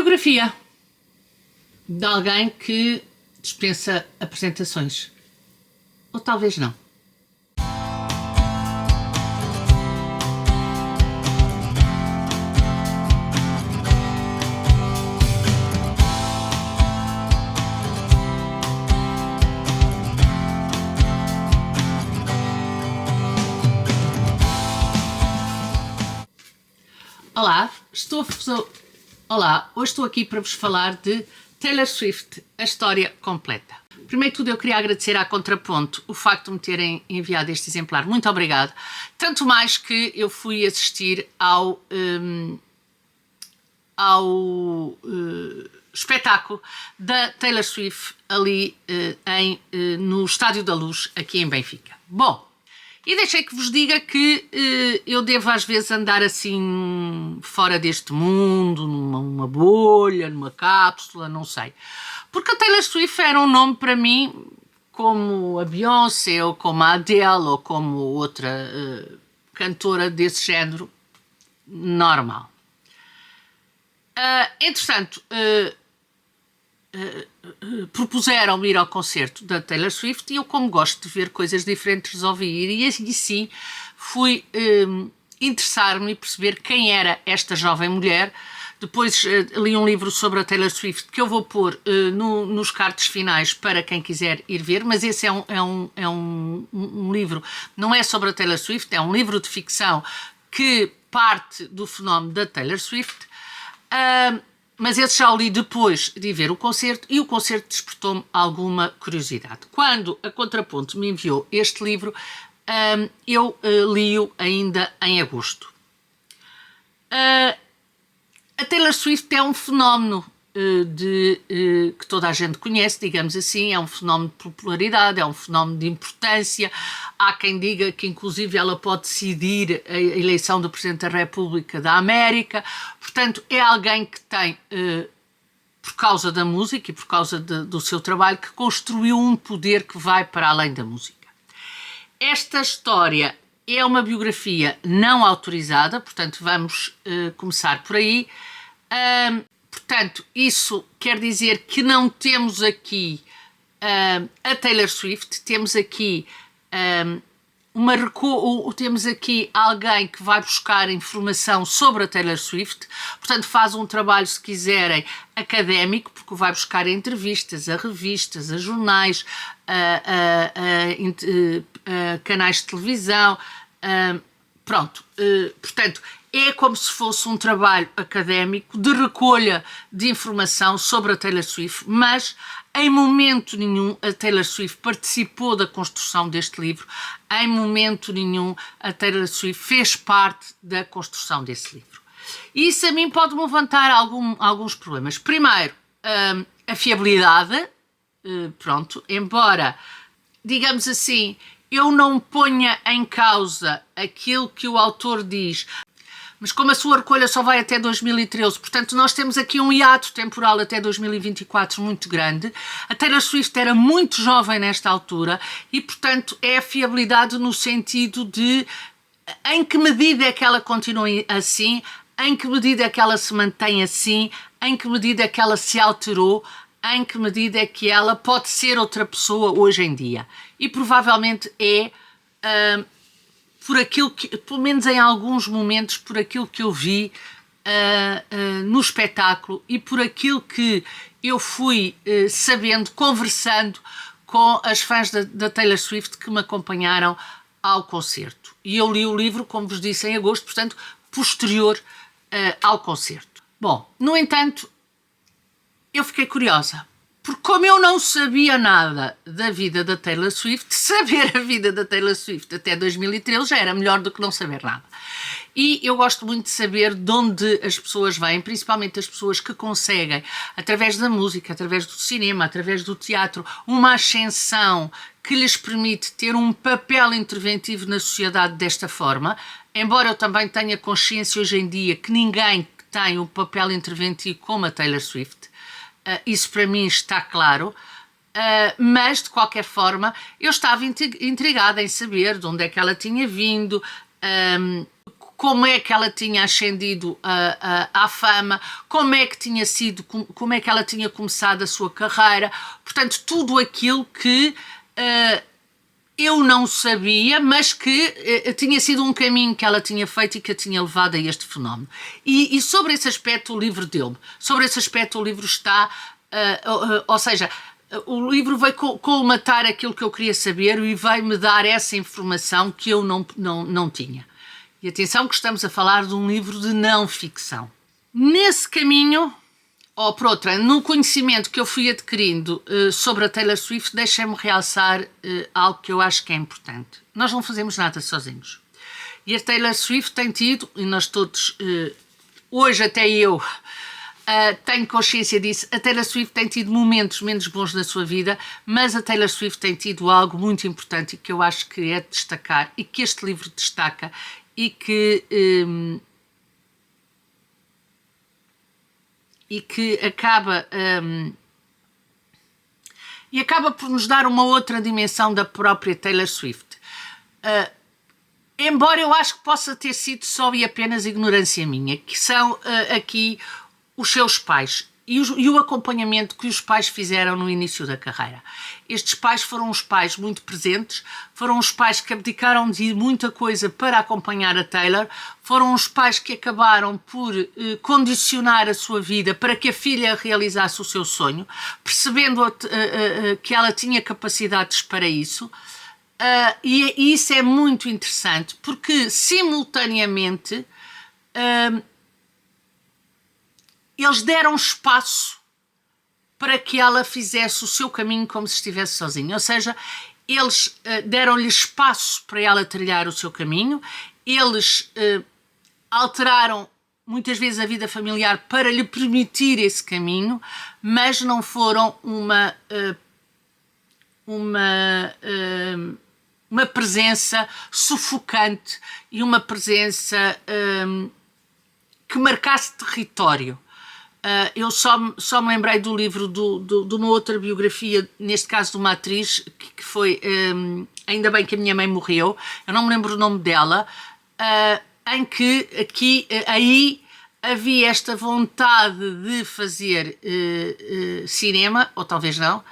biografia de alguém que dispensa apresentações. Ou talvez não. Olá, hoje estou aqui para vos falar de Taylor Swift, a história completa. Primeiro de tudo, eu queria agradecer à Contraponto o facto de me terem enviado este exemplar. Muito obrigada. Tanto mais que eu fui assistir ao espetáculo da Taylor Swift ali no Estádio da Luz, aqui em Benfica. Bom, e deixei que vos diga que eu devo às vezes andar assim fora deste mundo, numa bolha, numa cápsula, não sei. Porque a Taylor Swift era um nome para mim como a Beyoncé, ou como a Adele, ou como outra cantora desse género, normal. Entretanto, propuseram-me ir ao concerto da Taylor Swift e eu, como gosto de ver coisas diferentes, resolvi ir e sim fui interessar-me e perceber quem era esta jovem mulher. Depois li um livro sobre a Taylor Swift que eu vou pôr nos cards finais para quem quiser ir ver, mas esse é um livro, não é sobre a Taylor Swift, é um livro de ficção que parte do fenómeno da Taylor Swift. Mas esse já o li depois de ver o concerto e o concerto despertou-me alguma curiosidade. Quando a Contraponto me enviou este livro, eu li-o ainda em agosto. A Taylor Swift é um fenómeno que toda a gente conhece, digamos assim, é um fenómeno de popularidade, é um fenómeno de importância. Há quem diga que inclusive ela pode decidir a eleição do Presidente da República da América. Portanto, é alguém que tem, por causa da música e por causa do seu trabalho, que construiu um poder que vai para além da música. Esta história é uma biografia não autorizada, portanto vamos começar por aí. Portanto, isso quer dizer que não temos aqui a Taylor Swift, temos aqui temos aqui alguém que vai buscar informação sobre a Taylor Swift, portanto faz um trabalho, se quiserem, académico, porque vai buscar entrevistas a revistas, a jornais, a canais de televisão, portanto é como se fosse um trabalho académico de recolha de informação sobre a Taylor Swift, mas em momento nenhum a Taylor Swift participou da construção deste livro, em momento nenhum a Taylor Swift fez parte da construção desse livro. E isso a mim pode-me levantar alguns problemas. Primeiro, a fiabilidade, embora, digamos assim, eu não ponha em causa aquilo que o autor diz, mas como a sua recolha só vai até 2013, portanto nós temos aqui um hiato temporal até 2024 muito grande. A Taylor Swift era muito jovem nesta altura e, portanto, é a fiabilidade no sentido de em que medida é que ela continua assim, em que medida é que ela se mantém assim, em que medida é que ela se alterou, em que medida é que ela pode ser outra pessoa hoje em dia. E provavelmente é... por aquilo que, pelo menos em alguns momentos, por aquilo que eu vi no espetáculo e por aquilo que eu fui sabendo, conversando com as fãs da Taylor Swift que me acompanharam ao concerto. E eu li o livro, como vos disse, em agosto, portanto, posterior ao concerto. Bom, no entanto, eu fiquei curiosa. Porque como eu não sabia nada da vida da Taylor Swift, saber a vida da Taylor Swift até 2013 já era melhor do que não saber nada. E eu gosto muito de saber de onde as pessoas vêm, principalmente as pessoas que conseguem, através da música, através do cinema, através do teatro, uma ascensão que lhes permite ter um papel interventivo na sociedade desta forma, embora eu também tenha consciência hoje em dia que ninguém tem um papel interventivo como a Taylor Swift. Isso para mim está claro, mas de qualquer forma eu estava intrigada em saber de onde é que ela tinha vindo, como é que ela tinha ascendido à fama, como é que ela tinha começado a sua carreira, portanto, tudo aquilo que eu não sabia, mas que tinha sido um caminho que ela tinha feito e que a tinha levado a este fenómeno. E sobre esse aspecto o livro deu-me, sobre esse aspecto o livro está, ou seja, o livro veio colmatar aquilo que eu queria saber e veio-me dar essa informação que eu não tinha. E atenção que estamos a falar de um livro de não ficção. Nesse caminho, ou por outra, no conhecimento que eu fui adquirindo sobre a Taylor Swift, deixem-me realçar algo que eu acho que é importante. Nós não fazemos nada sozinhos. E a Taylor Swift tem tido, e nós todos, hoje até eu, tenho consciência disso, a Taylor Swift tem tido momentos menos bons na sua vida, mas a Taylor Swift tem tido algo muito importante e que eu acho que é de destacar e que este livro destaca e que acaba por nos dar uma outra dimensão da própria Taylor Swift. Embora eu acho que possa ter sido só e apenas ignorância minha, que são aqui os seus pais e o acompanhamento que os pais fizeram no início da carreira. Estes pais foram os pais muito presentes, foram os pais que abdicaram de muita coisa para acompanhar a Taylor, foram os pais que acabaram por condicionar a sua vida para que a filha realizasse o seu sonho, percebendo que ela tinha capacidades para isso. E isso é muito interessante, porque simultaneamente eles deram espaço para que ela fizesse o seu caminho como se estivesse sozinha, ou seja, eles deram-lhe espaço para ela trilhar o seu caminho, eles alteraram muitas vezes a vida familiar para lhe permitir esse caminho, mas não foram uma presença sufocante e uma presença que marcasse território. Eu só me lembrei do livro de uma outra biografia, neste caso de uma atriz, que foi Ainda Bem que a Minha Mãe Morreu, eu não me lembro o nome dela, em que aí havia esta vontade de fazer cinema, ou talvez não,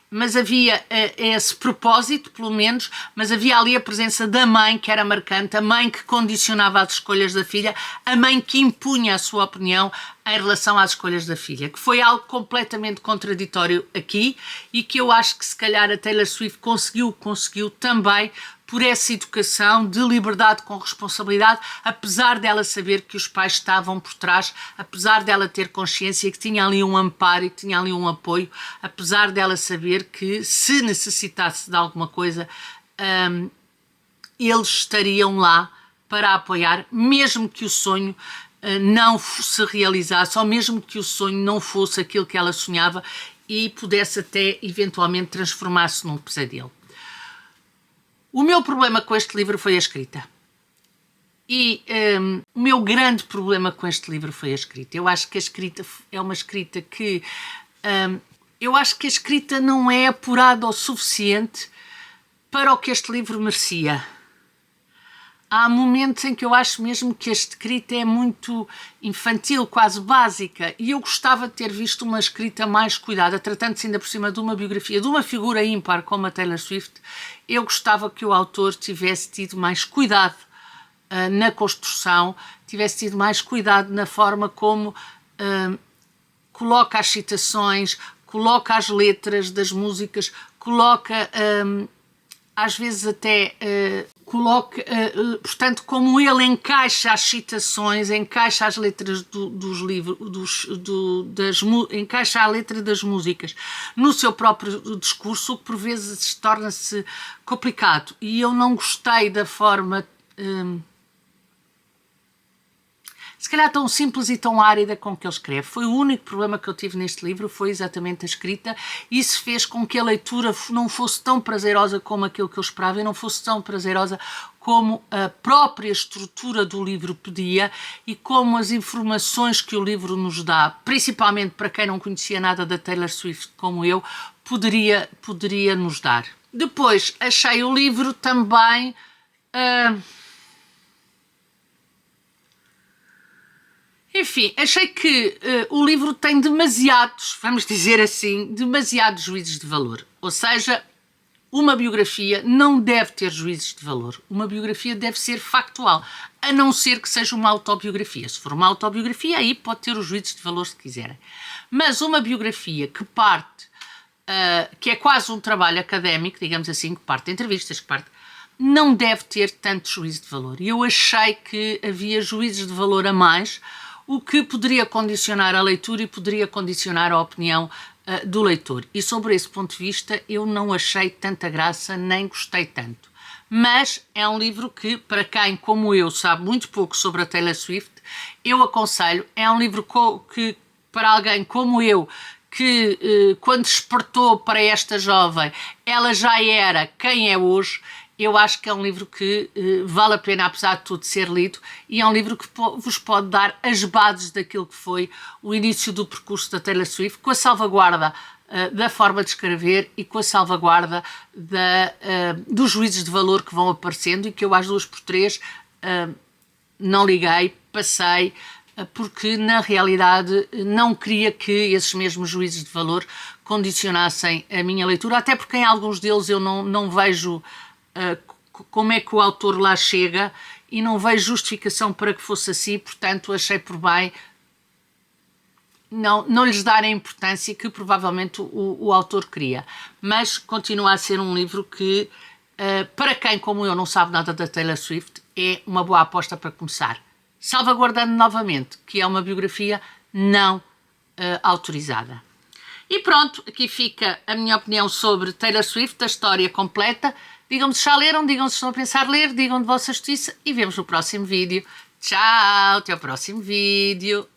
mas havia esse propósito, pelo menos, mas havia ali a presença da mãe, que era marcante, a mãe que condicionava as escolhas da filha, a mãe que impunha a sua opinião em relação às escolhas da filha, que foi algo completamente contraditório aqui e que eu acho que se calhar a Taylor Swift conseguiu também por essa educação de liberdade com responsabilidade, apesar dela saber que os pais estavam por trás, apesar dela ter consciência que tinha ali um amparo e que tinha ali um apoio, apesar dela saber que se necessitasse de alguma coisa, eles estariam lá para apoiar, mesmo que o sonho não se realizasse, ou mesmo que o sonho não fosse aquilo que ela sonhava e pudesse até eventualmente transformar-se num pesadelo. O meu problema com este livro foi a escrita. E o meu grande problema com este livro foi a escrita. Eu acho que a escrita é uma escrita que... eu acho que a escrita não é apurada o suficiente para o que este livro merecia. Há momentos em que eu acho mesmo que a escrita é muito infantil, quase básica, e eu gostava de ter visto uma escrita mais cuidada, tratando-se ainda por cima de uma biografia, de uma figura ímpar como a Taylor Swift. Eu gostava que o autor tivesse tido mais cuidado na construção, tivesse tido mais cuidado na forma como coloca as citações, coloca as letras das músicas, coloca... às vezes até portanto, como ele encaixa as citações, encaixa as letras dos livros, encaixa a letra das músicas no seu próprio discurso, o que por vezes torna-se complicado. E eu não gostei da forma... se calhar tão simples e tão árida com que ele escreve. Foi o único problema que eu tive neste livro, foi exatamente a escrita. Isso fez com que a leitura não fosse tão prazerosa como aquilo que eu esperava e não fosse tão prazerosa como a própria estrutura do livro pedia e como as informações que o livro nos dá, principalmente para quem não conhecia nada da Taylor Swift como eu, poderia nos dar. Depois, achei o livro também... Enfim, achei que o livro tem demasiados, vamos dizer assim, demasiados juízos de valor. Ou seja, uma biografia não deve ter juízos de valor. Uma biografia deve ser factual, a não ser que seja uma autobiografia. Se for uma autobiografia, aí pode ter os juízos de valor se quiserem. Mas uma biografia que parte, que é quase um trabalho académico, digamos assim, que parte de entrevistas, que parte, não deve ter tanto juízo de valor. E eu achei que havia juízos de valor a mais, o que poderia condicionar a leitura e poderia condicionar a opinião do leitor. E sobre esse ponto de vista eu não achei tanta graça, nem gostei tanto. Mas é um livro que, para quem, como eu, sabe muito pouco sobre a Taylor Swift, eu aconselho. É um livro que, para alguém como eu, que quando despertou para esta jovem, ela já era quem é hoje. Eu acho que é um livro que vale a pena, apesar de tudo, ser lido, e é um livro que vos pode dar as bases daquilo que foi o início do percurso da Taylor Swift, com a salvaguarda da forma de escrever e com a salvaguarda dos juízos de valor que vão aparecendo, e que eu às 2x3 não liguei, passei, porque na realidade não queria que esses mesmos juízos de valor condicionassem a minha leitura, até porque em alguns deles eu não vejo como é que o autor lá chega e não vejo justificação para que fosse assim, portanto achei por bem não lhes dar a importância que provavelmente o autor queria. Mas continua a ser um livro que, para quem como eu não sabe nada da Taylor Swift, é uma boa aposta para começar. Salvaguardando novamente que é uma biografia não autorizada. E pronto, aqui fica a minha opinião sobre Taylor Swift, a história completa. Digam-me se já leram, digam-me se estão a pensar ler, digam de vossa justiça e vemos no próximo vídeo. Tchau, até o próximo vídeo.